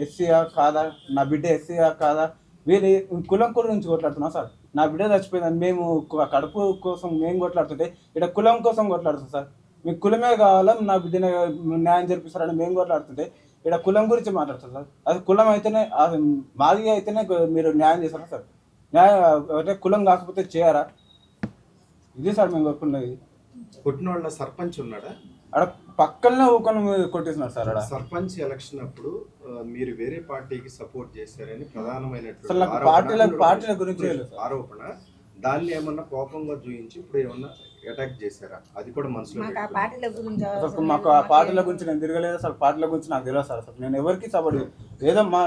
ఎస్సీయా కాదా, నా బిడ్డ ఎస్సీయా కాదా, వీరి కులం గురించి కొట్లాడుతున్నాం సార్. నా బిడ్డ చచ్చిపోయిందని మేము కడుపు కోసం మేము కొట్లాడుతుంటే ఇక్కడ కులం కోసం కొట్లాడుతుంది సార్. మీకు కులమే కావాలా, నా బిడ్డనే న్యాయం జరిపిస్తారని మేము కొట్లాడుతుంటే ఇక్కడ కులం గురించి మాట్లాడుతుంది సార్. అది కులం అయితేనే, అది మాది అయితేనే మీరు న్యాయం చేస్తారా సార్? న్యాయం అంటే కులం కాకపోతే చేయరా? ఇది సార్ మేము కోరుకున్నది. కొట్టిన వాళ్ళ సర్పంచ్ ఉన్నాడా? అక్కడ పక్కనే ఊకొని కొట్టేస్తున్నారు సార్. అక్కడ సర్పంచ్ ఎలక్షన్ అప్పుడు మీరు వేరే పార్టీకి సపోర్ట్ చేశారని ప్రధానమైనటువంటి పార్టీల గురించి ఆరోపణ. దాన్ని ఏమన్నా కోపంగా చూపించి ఇప్పుడు ఏమన్నా అటాక్ చేశారా? అది కూడా మనసులో మాకు ఆ పార్టీల గురించి నేను తిరగలేదు అసలు. పార్టీల గురించి నాకు తెలియదు సార్. అసలు నేను ఎవరికి సపోర్ట్, ఏదో మా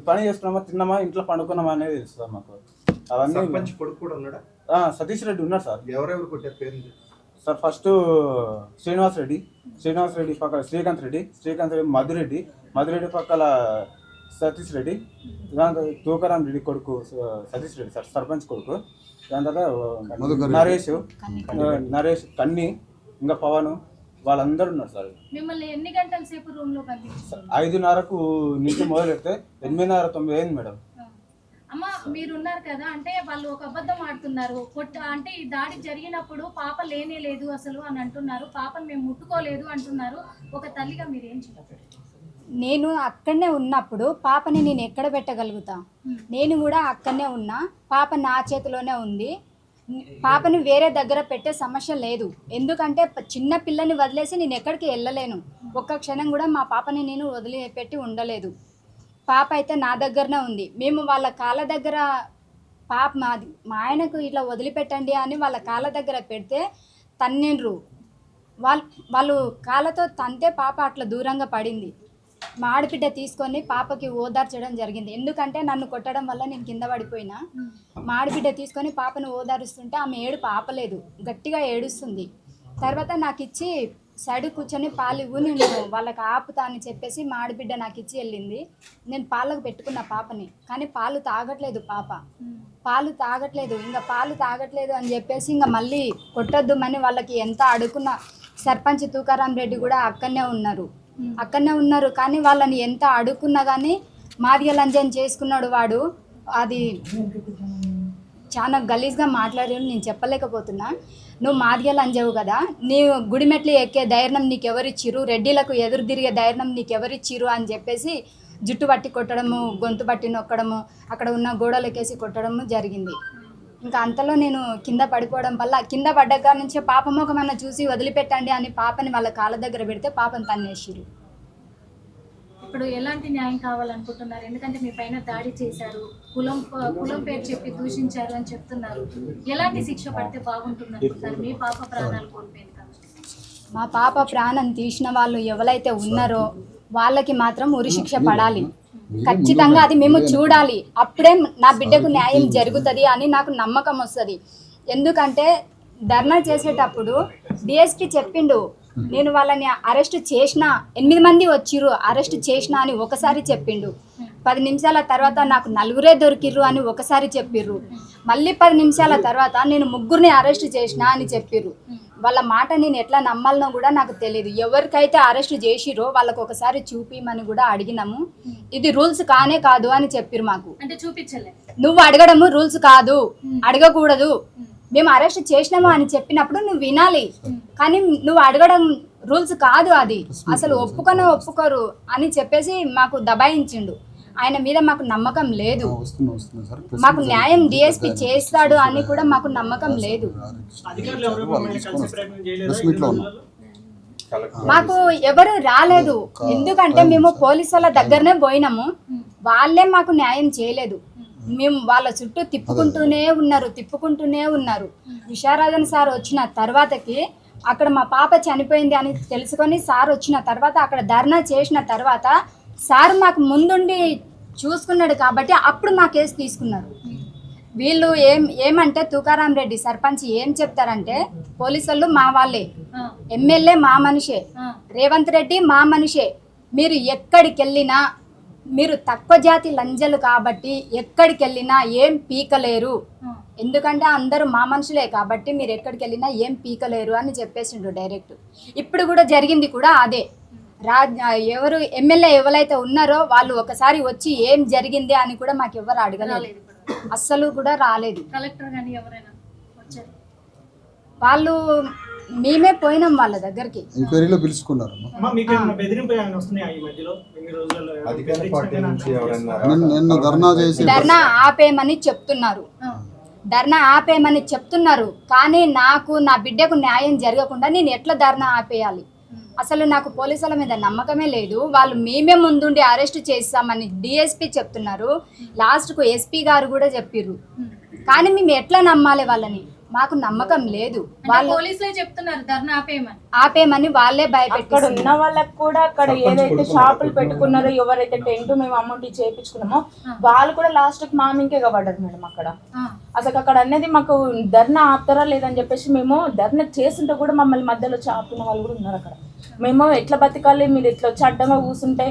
పని చేసుకున్నామా, తిన్నామా, ఇంట్లో పండుకున్నామా అనేది తెలుసు సార్ మాకు. అవన్నీ. సర్పంచ్ కొడుకు కూడా ఉన్నాడా? సతీష్ రెడ్డి ఉన్నాడు సార్. ఎవరెవరు కొట్టారు పేరు సార్? ఫస్ట్ శ్రీనివాస్ రెడ్డి పక్కన శ్రీకాంత్ రెడ్డి, మధురెడ్డి పక్కల సతీష్ రెడ్డి, తూకారాం రెడ్డి కొడుకు సతీష్ రెడ్డి సార్, సర్పంచ్ కొడుకు. దాని తర్వాత నరేష్, కన్ని, ఇంకా పవన్, వాళ్ళందరూ ఉన్నారు సార్. మిమ్మల్ని ఎన్ని గంటల సేపు రూమ్ లో పంపించారు? 5:30 నుంచి మొదలు పెడితే 8:30-9 అయింది మేడం. అమ్మ మీరున్నారు కదా, అంటే వాళ్ళు ఒక అబద్ధం ఆడుతున్నారు. అంటే ఈ దాడి జరిగినప్పుడు పాప లేనే లేదు అసలు అని అంటున్నారు. పాపను మేము ముట్టుకోలేదు అంటున్నారు. ఒక తల్లిగా మీరేం చెప్పారు? నేను అక్కడనే ఉన్నప్పుడు పాపని నేను ఎక్కడ పెట్టగలుగుతా? నేను కూడా అక్కడనే ఉన్నా. పాప నా చేతిలోనే ఉంది. పాపని వేరే దగ్గర పెట్టే సమస్య లేదు. ఎందుకంటే చిన్న పిల్లని వదిలేసి నేను ఎక్కడికి వెళ్ళలేను. ఒక్క క్షణం కూడా మా పాపని నేను వదిలిపెట్టి ఉండలేదు. పాప అయితే నా దగ్గరనే ఉంది. మేము వాళ్ళ కాళ్ళ దగ్గర పాప మా ఆయనకు ఇట్లా వదిలిపెట్టండి అని వాళ్ళ కాళ్ళ దగ్గర పెడితే తన్నిండ్రు. వాళ్ళు కాళ్ళతో తంతే పాప అట్లా దూరంగా పడింది. మా ఆడబిడ్డ తీసుకొని పాపకి ఓదార్చడం జరిగింది. ఎందుకంటే నన్ను కొట్టడం వల్ల నేను కింద పడిపోయినా. మా ఆడబిడ్డ తీసుకొని పాపను ఓదారుస్తుంటే ఆమె ఏడుపు ఆపలేదు, గట్టిగా ఏడుస్తుంది. తర్వాత నాకు ఇచ్చి సైడ్ కూర్చొని పాలు ఇవ్వు, నేను వాళ్ళకి ఆపుతా అని చెప్పేసి మా ఆడబిడ్డ నాకు ఇచ్చి వెళ్ళింది. నేను పాలకు పెట్టుకున్న పాపని, కానీ పాలు తాగట్లేదు ఇంకా పాలు తాగట్లేదు అని చెప్పేసి ఇంకా మళ్ళీ కొట్టొద్దుమని వాళ్ళకి ఎంత అడుగున్న సర్పంచ్ తూకారాం రెడ్డి కూడా అక్కడనే ఉన్నారు. కానీ వాళ్ళని ఎంత అడుక్కున్నా కానీ మాదిగ లంజన్ చేసుకున్నాడు వాడు. అది చాలా గలీజ్గా మాట్లాడి నేను చెప్పలేకపోతున్నా. నువ్వు మాదిగ లంజవు కదా, నీ గుడిమెట్లు ఎక్కే ధైర్యం నీకెవరిచ్చిరు, రెడ్డిలకు ఎదురు తిరిగే ధైర్యం నీకెవరిచ్చిరు అని చెప్పేసి జుట్టు పట్టి కొట్టడము, గొంతు పట్టి నొక్కడము, అక్కడ ఉన్న గోడలకేసి కొట్టడము జరిగింది. ఇంకా అంతలో నేను కింద పడిపోవడం వల్ల కింద పడ్డగా నుంచే పాప ముఖమన్నా చూసి వదిలిపెట్టండి అని పాపని వాళ్ళ కాళ్ళ దగ్గర పెడితే పాపని తన్నేసిరు. ఇప్పుడు ఎలాంటి న్యాయం కావాలనుకుంటున్నారు? ఎందుకంటే మీ పైన దాడి చేశారు, కులం పేరు చెప్పి దూషించారు అని చెప్తున్నారు. ఎలాంటి శిక్ష పడితే బాగుంటుంది అనుకుంటారు? మీ పాప ప్రాణాలు కోల్పోయింది కాబట్టి. మా పాప ప్రాణం తీసిన వాళ్ళు ఎవరైతే ఉన్నారో వాళ్ళకి మాత్రం ఉరిశిక్ష పడాలి. ఖచ్చితంగా అది మేము చూడాలి. అప్పుడే నా బిడ్డకు న్యాయం జరుగుతుంది అని నాకు నమ్మకం వస్తుంది. ఎందుకంటే ధర్నా చేసేటప్పుడు డిఎస్పీ చెప్పిండు, నేను వాళ్ళని అరెస్ట్ చేసిన 8 మంది వచ్చిర్రు, అరెస్ట్ చేసిన అని ఒకసారి చెప్పిండు. 10 నిమిషాల తర్వాత నాకు 4 దొరికిర్రు అని ఒకసారి చెప్పిర్రు. మళ్ళీ 10 నిమిషాల తర్వాత నేను 3 అరెస్ట్ చేసిన అని చెప్పిర్రు. వాళ్ళ మాట నేను ఎట్లా నమ్మాలనో కూడా నాకు తెలియదు. ఎవరికైతే అరెస్ట్ చేసిరో వాళ్ళకు ఒకసారి చూపిమని కూడా అడిగినాము. ఇది రూల్స్ కానే కాదు అని చెప్పిర్రు మాకు. అంటే చూపించలే, నువ్వు అడగడము రూల్స్ కాదు, అడగకూడదు. మేము అరెస్ట్ చేసినాము అని చెప్పినప్పుడు నువ్వు వినాలి, కానీ నువ్వు అడగడం రూల్స్ కాదు, అది అసలు ఒప్పుకోరు అని చెప్పేసి మాకు దబాయించిండు. ఆయన మీద మాకు నమ్మకం లేదు. మాకు న్యాయం డిఎస్పీ చేస్తాడు అని కూడా మాకు నమ్మకం లేదు. మాకు ఎవరు రాలేదు. ఎందుకంటే మేము పోలీసుల దగ్గరనే పోయినాము, వాళ్ళే మాకు న్యాయం చేయలేదు. మేము వాళ్ళ చుట్టూ తిప్పుకుంటూనే ఉన్నారు. విశారాధన్ సార్ వచ్చిన తర్వాతకి అక్కడ మా పాప చనిపోయింది అని తెలుసుకొని సార్ వచ్చిన తర్వాత అక్కడ ధర్నా చేసిన తర్వాత సార్ మాకు ముందుండి చూసుకున్నాడు కాబట్టి అప్పుడు మా కేసు తీసుకున్నారు. వీళ్ళు ఏమంటే తూకారాం రెడ్డి సర్పంచ్ ఏం చెప్తారంటే, పోలీసులు మా వాళ్ళే, ఎమ్మెల్యే మా మనిషే, రేవంత్ రెడ్డి మా మనిషే, మీరు ఎక్కడికి వెళ్ళినా మీరు తక్కువ జాతి లంజలు కాబట్టి ఎక్కడికి వెళ్ళినా ఏం పీకలేరు, ఎందుకంటే అందరూ మా మనుషులే కాబట్టి మీరు ఎక్కడికి వెళ్ళినా ఏం పీకలేరు అని చెప్పేసిండు డైరెక్ట్. ఇప్పుడు కూడా జరిగింది కూడా అదే. ఎవరు ఎమ్మెల్యే ఎవరైతే ఉన్నారో వాళ్ళు ఒకసారి వచ్చి ఏం జరిగింది అని కూడా మాకు ఎవరు అడగలేదు, రాలేదు ఇప్పుడు. అస్సలు కూడా రాలేదు. కలెక్టర్ కానీ ఎవరైనా వచ్చారు? వాళ్ళు మేమే పోయినాం వాళ్ళ దగ్గరికి, ఎంక్వైరీలో పిలుచుకున్నారు. అధికార పార్టీ నుంచి ఎవరైనా నిన్న ధర్నా చేసి ధర్నా ఆపేయమని చెప్తున్నారు, ధర్నా ఆపేయమని చెప్తున్నారు. కానీ నాకు నా బిడ్డకు న్యాయం జరగకుండా నేను ఎట్లా ధర్నా ఆపేయాలి? అసలు నాకు పోలీసుల మీద నమ్మకమే లేదు. వాళ్ళు మేమే ముందుండి అరెస్ట్ చేస్తామని డిఎస్పీ చెప్తున్నారు, లాస్ట్కు ఎస్పీ గారు కూడా చెప్పిర్రు. కానీ మేము ఎట్లా నమ్మాలి వాళ్ళని? మాకు నమ్మకం లేదు. వాళ్ళు పోలీసులే చెప్తున్నారు ధర్నా ఆపేయమని వాళ్ళే అక్కడ భయపెట్టారు. ఉన్న వాళ్ళకి కూడా అక్కడ ఏదైతే షాపులు పెట్టుకున్నారో, ఎవరైతే టెంట్ మేము అమౌంట్ చేయించుకున్నామో వాళ్ళు కూడా లాస్ట్ కి మా మీకే పడ్డారు మేడం. అక్కడ అసలు అక్కడ అనేది మాకు ధర్నా ఆపుతారా లేదని చెప్పేసి మేము ధర్నా చేస్తుంటే కూడా మమ్మల్ని మధ్యలో వచ్చి ఆపుతున్న వాళ్ళు కూడా ఉన్నారు అక్కడ. మేము ఎట్లా బతకాలి, మీరు ఎట్లా వచ్చి అడ్డంగా కూర్చుంటే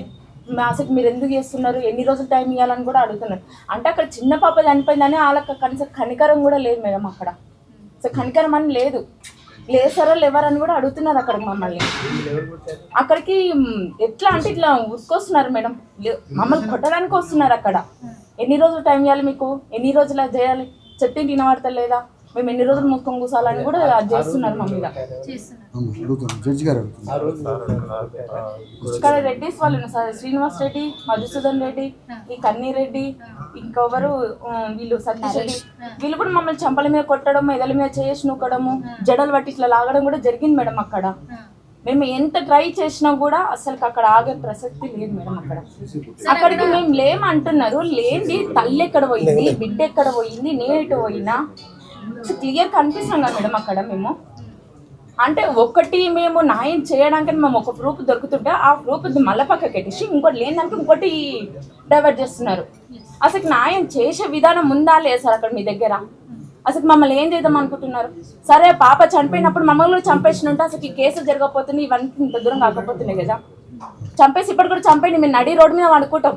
అసలు మీరు ఎందుకు చేస్తున్నారు, ఎన్ని రోజులు టైం ఇవ్వాలని కూడా అడుగుతున్నారు. అంటే అక్కడ చిన్న పాప చనిపోయిందని వాళ్ళకి కనీసం కనికరం కూడా లేదు మేడం. అక్కడ అసలు కనికరం అని లేదు, లేసారో లేవరని కూడా అడుగుతున్నారు అక్కడ మమ్మల్ని. అక్కడికి ఎట్లా అంటే ఇట్లా ఉరుకొస్తున్నారు మేడం, మమ్మల్ని కొట్టడానికి వస్తున్నారు. అక్కడ ఎన్ని రోజులు టైం ఇవ్వాలి మీకు, ఎన్ని రోజులు అది చేయాలి, చెప్తే వినబడతలేదా, మేము ఎన్ని రోజులు ముక్కం కూసాలని కూడా అది చేస్తున్నారు మా మీద. జడ్జి గారు ఇక్కడ రెడ్డిస్ వాళ్ళు ఉన్నారు సార్, శ్రీనివాస్ రెడ్డి, మధుసూదన్ రెడ్డి, ఈ కన్నీ రెడ్డి, ఇంకెవరు వీళ్ళు సతీష్ రెడ్డి, వీళ్ళు కూడా మమ్మల్ని చంపల మీద కొట్టడం, ఎదల మీద చేసి నూకడము, జడలు పట్టి ఇట్లా లాగడం కూడా జరిగింది మేడం. అక్కడ మేము ఎంత ట్రై చేసినా కూడా అసలు అక్కడ ఆగే ప్రసక్తి లేదు మేడం. అక్కడికి మేము లేమంటున్నారు, లేని తల్లి ఎక్కడ పోయింది, బిడ్డ ఎక్కడ పోయింది, నేను ఎటు పోయినా క్లియర్ కనిపిస్తాం కదా మేడం. అక్కడ మేము అంటే ఒకటి మేము న్యాయం చేయడానికి మేము ఒక ప్రూఫ్ దొరుకుతుంటే ఆ ప్రూఫ్ మళ్ళీ పక్కకి పెట్టేసి ఇంకోటి లేదానికి ఇంకోటి డైవర్ట్ చేస్తున్నారు. అసలు న్యాయం చేసే విధానం ఉందా లేదు సార్ అక్కడ మీ దగ్గర? అసలు మమ్మల్ని ఏం చేద్దాం అనుకుంటున్నారు? సరే పాప చనిపోయినప్పుడు మమ్మల్ని కూడా చంపేసినట్టు అసలు ఈ కేసులు జరగకపోతుంది, ఇవన్నీ ఇంత దూరం కాకపోతున్నాయి కదా. చంపేసి ఇప్పటి కూడా చంపేయండి, మేము నడి రోడ్డు మీద వండుకుంటాం.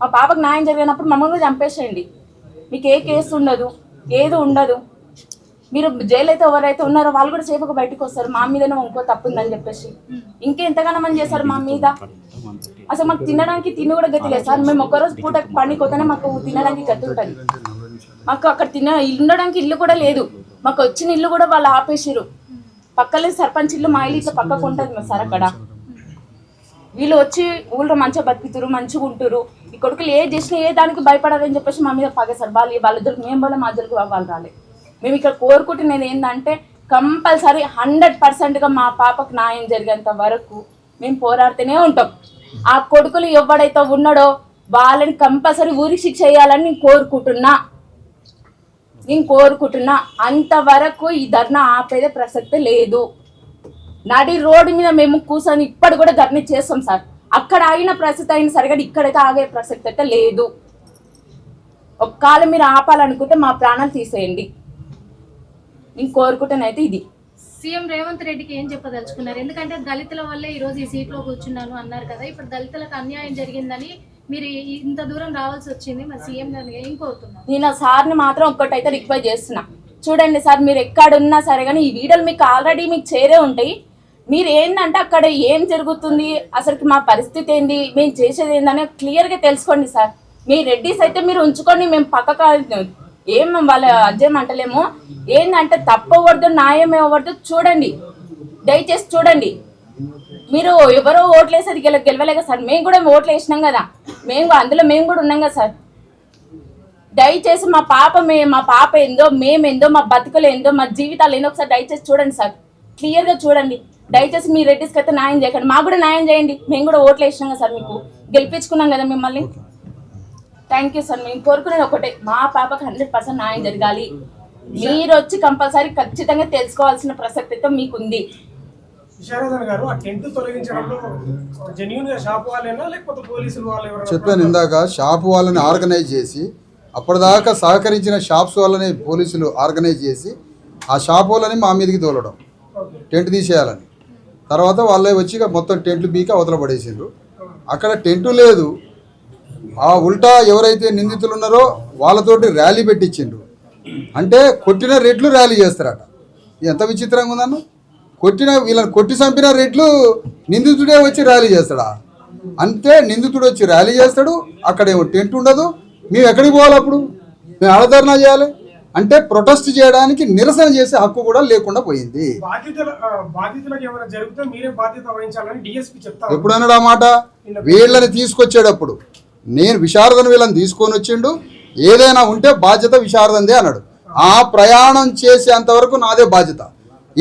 మా పాపకు న్యాయం జరిగినప్పుడు మమ్మల్ని కూడా చంపేసేయండి, మీకు ఏ కేసు ఉండదు, ఏది ఉండదు. మీరు జైలు అయితే ఎవరైతే ఉన్నారో వాళ్ళు కూడా సేఫ్గా బయటకు వస్తారు. మా మీదనే ఇంకో తప్పు ఉందని చెప్పేసి ఇంకెంతగానో మంది చేస్తారు మా మీద. అసలు మాకు తినడానికి తిని కూడా గతి లేదు సార్. మేము ఒక్కరోజు పూట పనికి పోతేనే మాకు తినడానికి గతి ఉంటుంది. మాకు అక్కడ ఉండడానికి ఇల్లు కూడా లేదు. మాకు వచ్చిన ఇల్లు కూడా వాళ్ళు ఆపేసిరు. పక్కలే సర్పంచ్ ఇల్లు, మా ఇల్లు ఇట్లా పక్కకు ఉంటుంది సార్. అక్కడ వీళ్ళు వచ్చి ఊళ్ళో మంచిగా బతుకుతారు, మంచిగా ఉంటారు. ఈ కొడుకులు ఏ చేసినా ఏ దానికి భయపడాలని చెప్పేసి మా మీద పగేసారు. వాళ్ళిద్దరికి మేము పోలే, మా ఇద్దరికి వాళ్ళు రాలేదు. మేము ఇక్కడ కోరుకుంటున్నది ఏంటంటే కంపల్సరీ 100%గా మా పాపకు న్యాయం జరిగేంత వరకు మేము పోరాడుతూనే ఉంటాం. ఆ కొడుకులు ఎవడైతే ఉన్నాడో వాళ్ళని కంపల్సరీ ఊరికి శిక్ష చేయాలని నేను కోరుకుంటున్నా. అంతవరకు ఈ ధర్నా ఆపేదే ప్రసక్తే లేదు. నడి రోడ్డు మీద మేము కూర్చొని ఇప్పటి కూడా ధర్నా చేస్తాం సార్. అక్కడ ఆగిన ప్రసక్తి అయిన సరిగా ఇక్కడైతే ఆగే ప్రసక్తి అయితే లేదు. ఒక్కవేళ మీరు ఆపాలనుకుంటే మా ప్రాణాలు తీసేయండి. నేను కోరుకుంటానైతే ఇది. సీఎం రేవంత్ రెడ్డికి ఏం చెప్పదలుచుకున్నారు? ఎందుకంటే దళితుల వల్లే ఈ రోజు ఈ సీట్లో కూర్చున్నాను అన్నారు కదా, ఇప్పుడు దళితులకు అన్యాయం జరిగిందని మీరు ఇంత దూరం రావాల్సి వచ్చింది, మరి సీఎం గారిని ఏం కోరుతున్నారు? నేను ఆ సార్ని మాత్రం ఒక్కటైతే రిక్వెస్ట్ చేస్తున్నా, చూడండి సార్, మీరు ఎక్కడున్నా సరే కానీ ఈ వీడియోలు మీకు ఆల్రెడీ మీకు చేరే ఉంటాయి. మీరు ఏంటంటే అక్కడ ఏం జరుగుతుంది, అసలుకి మా పరిస్థితి ఏంది, మేము చేసేది ఏందని క్లియర్గా తెలుసుకోండి సార్. మీ రెడ్డిస్ అయితే మీరు ఉంచుకోండి, మేము పక్కకు ఏం వాళ్ళ అజ్జం అంటలేము. ఏంటంటే తప్పవద్దు, న్యాయం ఇవ్వద్దు, చూడండి, దయచేసి చూడండి. మీరు ఎవరో ఓట్లు వేసేది గెలవలే కదా సార్, మేము కూడా ఓట్లు వేసినాం కదా, అందులో మేము కూడా ఉన్నాం కదా సార్. దయచేసి మా పాప ఏందో, మేమేందో, మా బతుకులు ఏందో, మా జీవితాలు ఏందో ఒకసారి దయచేసి చూడండి సార్, క్లియర్గా చూడండి. దయచేసి మీ రెడ్డిస్కి అయితే న్యాయం చేయకండి, మాకు కూడా న్యాయం చేయండి. మేము కూడా ఓట్లు వేసినాం కదా సార్, మీకు గెలిపించుకున్నాం కదా మిమ్మల్ని. Thank you sir. మేము కోరుకునేది ఒకటే, మా పాపకు 100% న్యాయం జరగాలి. మీరు వచ్చి కంపల్సరీ ఖచ్చితంగా తెలుసుకోవాల్సిన ప్రసక్తి అయితే మీకుంది. చెప్పాను ఇందాక, షాప్ వాళ్ళని ఆర్గనైజ్ చేసి అప్పటిదాకా సహకరించిన షాప్స్ వాళ్ళని పోలీసులు ఆర్గనైజ్ చేసి ఆ షాప్ వాళ్ళని మా మీదకి తోలడం, టెంట్ తీసేయాలని. తర్వాత వాళ్ళే వచ్చి మొత్తం టెంట్లు బీక అవతల పడేసిండ్రు. అక్కడ టెంటు లేదు, ఆ ఉల్టా ఎవరైతే నిందితులు ఉన్నారో వాళ్ళతోటి ర్యాలీ పెట్టించిండ్రు. అంటే కొట్టిన రేట్లు ర్యాలీ చేస్తారట. ఎంత విచిత్రంగా ఉందన్న. వీళ్ళని కొట్టి చంపిన రెడ్లు నిందితుడే వచ్చి ర్యాలీ చేస్తాడా? అంతే, నిందితుడు వచ్చి ర్యాలీ చేస్తాడు, అక్కడేమో టెంట్ ఉండదు. మేము ఎక్కడికి పోవాలి అప్పుడు? మేము ఆడధర్నా చేయాలి అంటే ప్రొటెస్ట్ చేయడానికి, నిరసన చేసే హక్కు కూడా లేకుండా పోయింది. ఎప్పుడన్నాడు ఆ మాట? వీళ్ళని తీసుకొచ్చేటప్పుడు నేను విశారదను వీళ్ళని తీసుకొని వచ్చిండు, ఏదైనా ఉంటే బాధ్యత విశారదందే అన్నాడు. ఆ ప్రయాణం చేసేంతవరకు నాదే బాధ్యత.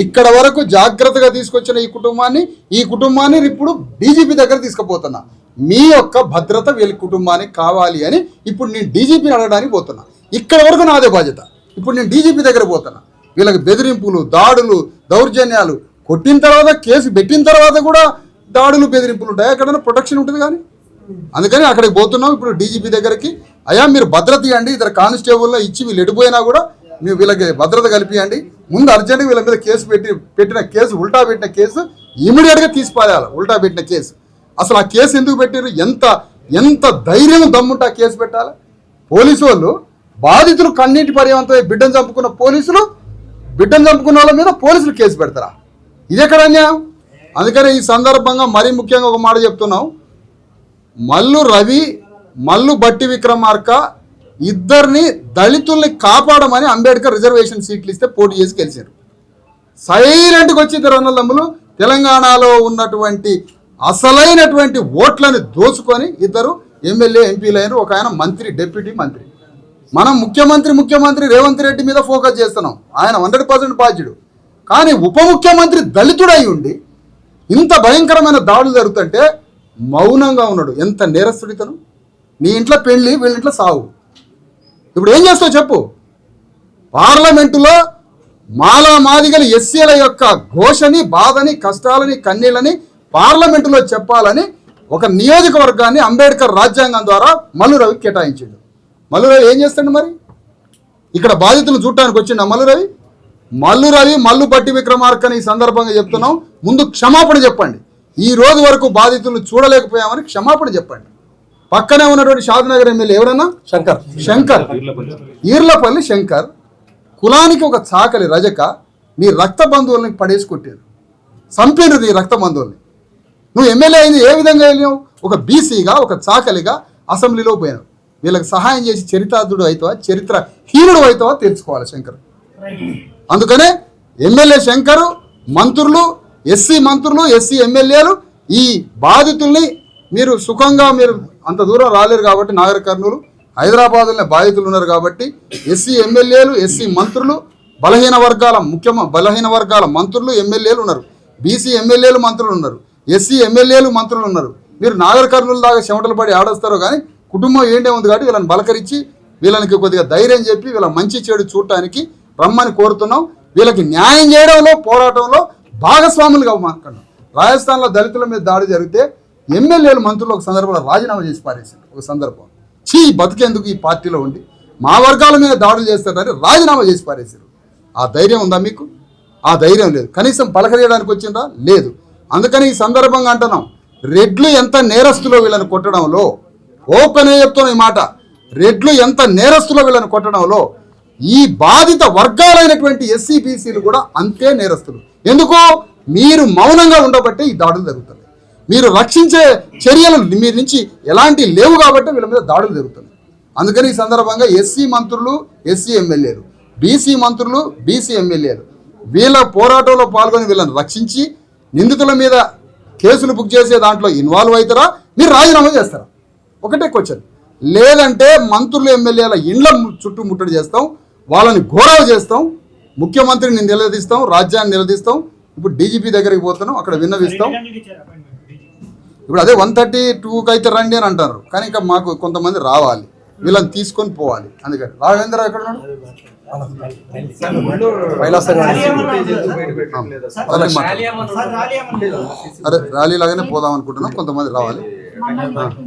ఇక్కడ వరకు జాగ్రత్తగా తీసుకొచ్చిన ఈ కుటుంబాన్ని ఇప్పుడు డీజీపీ దగ్గర తీసుకుపోతున్నా. మీ యొక్క భద్రత వీళ్ళ కుటుంబానికి కావాలి అని ఇప్పుడు నేను డీజీపీని అడగడానికి పోతున్నా. ఇక్కడ వరకు నాదే బాధ్యత. ఇప్పుడు నేను డీజీపీ దగ్గర పోతున్నా. వీళ్ళకి బెదిరింపులు, దాడులు, దౌర్జన్యాలు, కొట్టిన తర్వాత కేసు పెట్టిన తర్వాత కూడా దాడులు, బెదిరింపులు ఉంటాయి. ఎక్కడైనా ప్రొటెక్షన్ ఉంటుంది కానీ. అందుకని అక్కడికి పోతున్నాం ఇప్పుడు డీజీపీ దగ్గరికి. అయ్యా మీరు భద్రత ఇవ్వండి, ఇద్దరు కానిస్టేబుల్లో ఇచ్చి వీళ్ళు ఎడిపోయినా కూడా మీరు వీళ్ళకి భద్రత కల్పియండి. ముందు అర్జెంట్గా వీళ్ళ మీద కేసు పెట్టిన కేసు, ఉల్టా పెట్టిన కేసు ఇమీడియట్గా తీసిపారేయాలి. ఉల్టా పెట్టిన కేసు అసలు ఆ కేసు ఎందుకు పెట్టారు? ఎంత ధైర్యం దమ్ముంటే ఆ కేసు పెట్టాలి? పోలీసు వాళ్ళు బాధితులు కన్నీటి పర్యవంతమై బిడ్డను చంపుకున్న బిడ్డను చంపుకున్న వాళ్ళ మీద పోలీసులు కేసు పెడతారా? ఇది ఎక్కడ అన్యాయం? అందుకని ఈ సందర్భంగా మరీ ముఖ్యంగా ఒక మాట చెప్తున్నాం. మల్లు రవి, మల్లు బట్టి విక్రమార్క ఇద్దరిని దళితుల్ని కాపాడమని అంబేద్కర్ రిజర్వేషన్ సీట్లు ఇస్తే పోటీ చేసి గెలిచారు. సైలెంట్గా వచ్చి ఇద్దరు అన్నదమ్ములు తెలంగాణలో ఉన్నటువంటి అసలైనటువంటి ఓట్లను దోచుకొని ఇద్దరు ఎమ్మెల్యే, ఎంపీలు అయినారు. ఒక ఆయన మంత్రి, డిప్యూటీ మంత్రి. మనం ముఖ్యమంత్రి రేవంత్ రెడ్డి మీద ఫోకస్ చేస్తున్నాం. ఆయన 100% బాధ్యుడు. కానీ ఉప ముఖ్యమంత్రి దళితుడై ఉండి ఇంత భయంకరమైన దాడులు జరుగుతుంటే మౌనంగా ఉన్నాడు. ఎంత నేరస్తుడితను! నీ ఇంట్లో పెళ్ళి, వీళ్ళ ఇంట్లో సావు. ఇప్పుడు ఏం చేస్తావు చెప్పు? పార్లమెంటులో మాదిగల ఎస్సీల యొక్క ఘోషని, బాధని, కష్టాలని, కన్నీళ్ళని పార్లమెంటులో చెప్పాలని ఒక నియోజకవర్గాన్ని అంబేద్కర్ రాజ్యాంగం ద్వారా మల్లు రవి కేటాయించాడు. మల్లు రవి ఏం చేస్తాడు మరి? ఇక్కడ బాధితులను చూడటానికి వచ్చిండ మల్లు రవి, మల్లు బట్టి విక్రమార్కని ఈ సందర్భంగా చెప్తున్నాం. ముందు క్షమాపణ చెప్పండి. ఈ రోజు వరకు బాధితులను చూడలేకపోయామని క్షమాపణ చెప్పండి. పక్కనే ఉన్నటువంటి షాద్నగర్ ఎమ్మెల్యే ఎవరన్నా? శంకర్, ఈర్లపల్లి శంకర్ కులానికి ఒక చాకలి రజక నీ రక్త బంధువుల్ని పడేసి కొట్టారు, చంపారు నీ రక్త బంధువుల్ని. నువ్వు ఎమ్మెల్యే అయింది ఏ విధంగా వెళ్ళావు? ఒక బీసీగా, ఒక చాకలిగా అసెంబ్లీలో పోయినావు. వీళ్ళకి సహాయం చేసి చరితార్థుడు అవుతావా, చరిత్ర హీనుడు అవుతావా తెలుసుకోవాలి శంకర్. అందుకనే ఎమ్మెల్యే శంకరు, మంత్రులు, ఎస్సీ మంత్రులు, ఎస్సీ ఎమ్మెల్యేలు ఈ బాధితుల్ని మీరు సుఖంగా మీరు అంత దూరం రాలేరు కాబట్టి నాగర్ కర్నూలు, హైదరాబాద్లోనే బాధితులు ఉన్నారు కాబట్టి ఎస్సీ ఎమ్మెల్యేలు, ఎస్సీ మంత్రులు, బలహీన వర్గాల మంత్రులు, ఎమ్మెల్యేలు ఉన్నారు. బీసీ ఎమ్మెల్యేలు, మంత్రులు ఉన్నారు. ఎస్సీ ఎమ్మెల్యేలు, మంత్రులు ఉన్నారు. మీరు నాగర్ కర్నూలు దాకా చెమటలు పడి ఆడొస్తారో కానీ కుటుంబం ఏంటే ఉంది కాబట్టి వీళ్ళని బలకరించి వీళ్ళకి కొద్దిగా ధైర్యం చెప్పి వీళ్ళ మంచి చెడు చూడటానికి రమ్మని కోరుతున్నాం. వీళ్ళకి న్యాయం చేయడంలో, పోరాటంలో భాగస్వాములుగా మాట్లాడినాం. రాజస్థాన్లో దళితుల మీద దాడి జరిగితే ఎమ్మెల్యేలు, మంత్రులు ఒక సందర్భంలో రాజీనామా చేసి పారేశారు. ఒక సందర్భం బతికేందుకు ఈ పార్టీలో ఉండి మా వర్గాల మీద దాడులు చేస్తారని రాజీనామా చేసి పారేశారు. ఆ ధైర్యం ఉందా మీకు? ఆ ధైర్యం లేదు. కనీసం పలకరియడానికి వచ్చిందా? లేదు. అందుకని ఈ సందర్భంగా అంటున్నాం, రెడ్లు ఎంత నేరస్తులో వీళ్ళని కొట్టడంలో, ఓపెనే చెప్తున్న ఈ మాట, రెడ్లు ఎంత నేరస్తులో వీళ్ళని కొట్టడంలో ఈ బాధిత వర్గాలైనటువంటి ఎస్సీ బీసీలు కూడా అంతే నేరస్తులు. ఎందుకు? మీరు మౌనంగా ఉండబట్టే ఈ దాడులు జరుగుతున్నాయి. మీరు రక్షించే చర్యలు మీ నుంచి ఎలాంటి లేవు కాబట్టి వీళ్ళ మీద దాడులు జరుగుతున్నాయి. అందుకని ఈ సందర్భంగా ఎస్సీ మంత్రులు, ఎస్సీ ఎమ్మెల్యేలు, బీసీ మంత్రులు, బీసీ ఎమ్మెల్యేలు వీళ్ళ పోరాటంలో పాల్గొని వీళ్ళని రక్షించి నిందితుల మీద కేసులు బుక్ చేసే దాంట్లో ఇన్వాల్వ్ అవుతారా? మీరు రాజీనామా చేస్తారా? ఒకటే క్వశ్చన్. లేదంటే మంత్రులు, ఎమ్మెల్యేల ఇండ్ల చుట్టూ ముట్టడి చేస్తాం, వాళ్ళని ఘోరాలు చేస్తాం, ముఖ్యమంత్రిని నిలదీస్తాం, రాజ్యాన్ని నిలదీస్తాం. ఇప్పుడు డీజీపీ దగ్గరికి పోతున్నాం, అక్కడ విన్నవిస్తాం. ఇప్పుడు అదే 132కి అయితే రండి అని అంటారు, కానీ ఇంకా మాకు కొంతమంది రావాలి, వీళ్ళని తీసుకొని పోవాలి. అందుకని రాఘవేంద్ర ఎక్కడ ఉన్నాడు? అరే ర్యాలీ లాగానే పోదాం అనుకుంటున్నాం, కొంతమంది రావాలి.